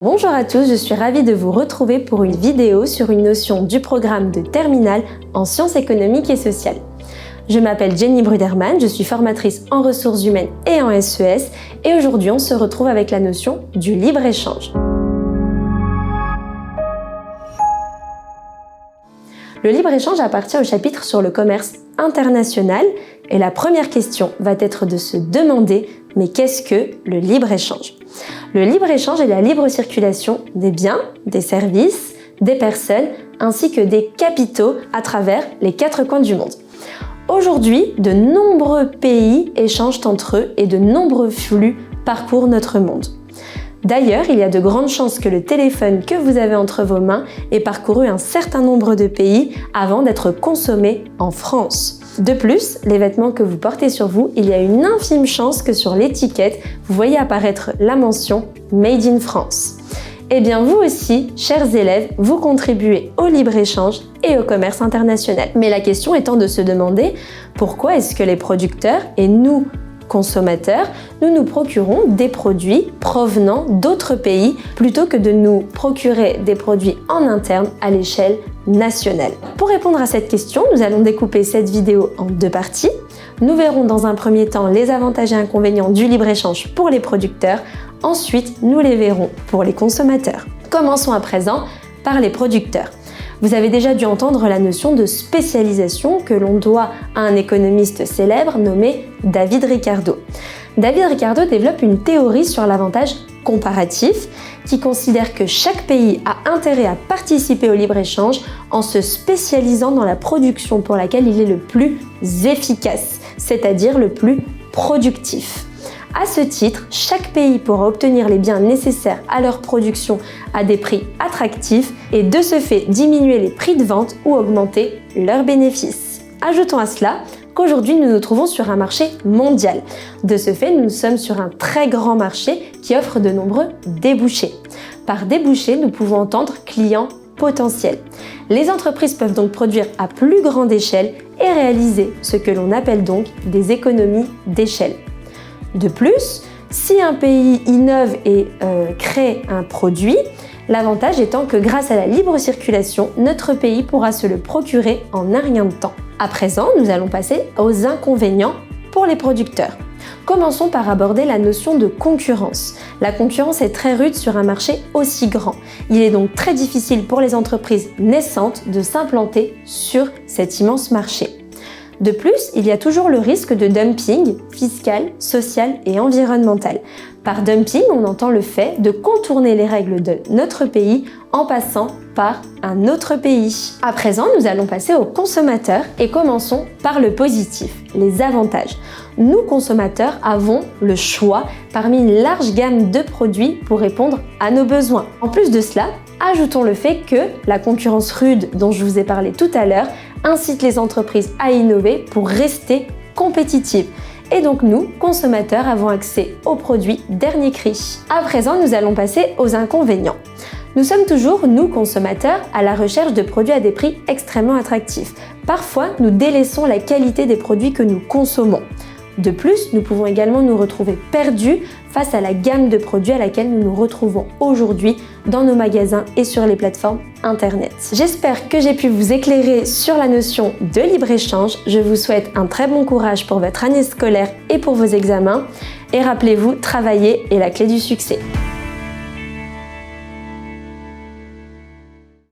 Bonjour à tous, je suis ravie de vous retrouver pour une vidéo sur une notion du programme de terminale en sciences économiques et sociales. Je m'appelle Jenny Bruderman, je suis formatrice en ressources humaines et en SES et aujourd'hui on se retrouve avec la notion du libre-échange. Le libre-échange appartient au chapitre sur le commerce international et la première question va être de se demander mais qu'est-ce que le libre-échange ? Le libre-échange est la libre circulation des biens, des services, des personnes ainsi que des capitaux à travers les quatre coins du monde. Aujourd'hui, de nombreux pays échangent entre eux et de nombreux flux parcourent notre monde. D'ailleurs, il y a de grandes chances que le téléphone que vous avez entre vos mains ait parcouru un certain nombre de pays avant d'être consommé en France. De plus, les vêtements que vous portez sur vous, il y a une infime chance que sur l'étiquette, vous voyez apparaître la mention « Made in France ». Eh bien vous aussi, chers élèves, vous contribuez au libre-échange et au commerce international. Mais la question étant de se demander pourquoi est-ce que les producteurs et nous, consommateurs, nous nous procurons des produits provenant d'autres pays plutôt que de nous procurer des produits en interne à l'échelle nationale. Pour répondre à cette question, nous allons découper cette vidéo en deux parties. Nous verrons dans un premier temps les avantages et inconvénients du libre-échange pour les producteurs. Ensuite, nous les verrons pour les consommateurs. Commençons à présent par les producteurs. Vous avez déjà dû entendre la notion de spécialisation que l'on doit à un économiste célèbre nommé David Ricardo. David Ricardo développe une théorie sur l'avantage comparatif qui considère que chaque pays a intérêt à participer au libre-échange en se spécialisant dans la production pour laquelle il est le plus efficace, c'est-à-dire le plus productif. À ce titre, chaque pays pourra obtenir les biens nécessaires à leur production à des prix attractifs et de ce fait diminuer les prix de vente ou augmenter leurs bénéfices. Ajoutons à cela qu'aujourd'hui nous nous trouvons sur un marché mondial. De ce fait, nous sommes sur un très grand marché qui offre de nombreux débouchés. Par débouchés, nous pouvons entendre clients potentiels. Les entreprises peuvent donc produire à plus grande échelle et réaliser ce que l'on appelle donc des économies d'échelle. De plus, si un pays innove et crée un produit, l'avantage étant que grâce à la libre circulation, notre pays pourra se le procurer en un rien de temps. À présent, nous allons passer aux inconvénients pour les producteurs. Commençons par aborder la notion de concurrence. La concurrence est très rude sur un marché aussi grand. Il est donc très difficile pour les entreprises naissantes de s'implanter sur cet immense marché. De plus, il y a toujours le risque de dumping fiscal, social et environnemental. Par dumping, on entend le fait de contourner les règles de notre pays en passant par un autre pays. À présent, nous allons passer aux consommateurs et commençons par le positif, les avantages. Nous, consommateurs, avons le choix parmi une large gamme de produits pour répondre à nos besoins. En plus de cela, ajoutons le fait que la concurrence rude dont je vous ai parlé tout à l'heure incite les entreprises à innover pour rester compétitives. Et donc nous, consommateurs, avons accès aux produits dernier cri. À présent, nous allons passer aux inconvénients. Nous sommes toujours, nous, consommateurs, à la recherche de produits à des prix extrêmement attractifs. Parfois, nous délaissons la qualité des produits que nous consommons. De plus, nous pouvons également nous retrouver perdus face à la gamme de produits à laquelle nous nous retrouvons aujourd'hui dans nos magasins et sur les plateformes internet. J'espère que j'ai pu vous éclairer sur la notion de libre-échange. Je vous souhaite un très bon courage pour votre année scolaire et pour vos examens. Et rappelez-vous, travailler est la clé du succès.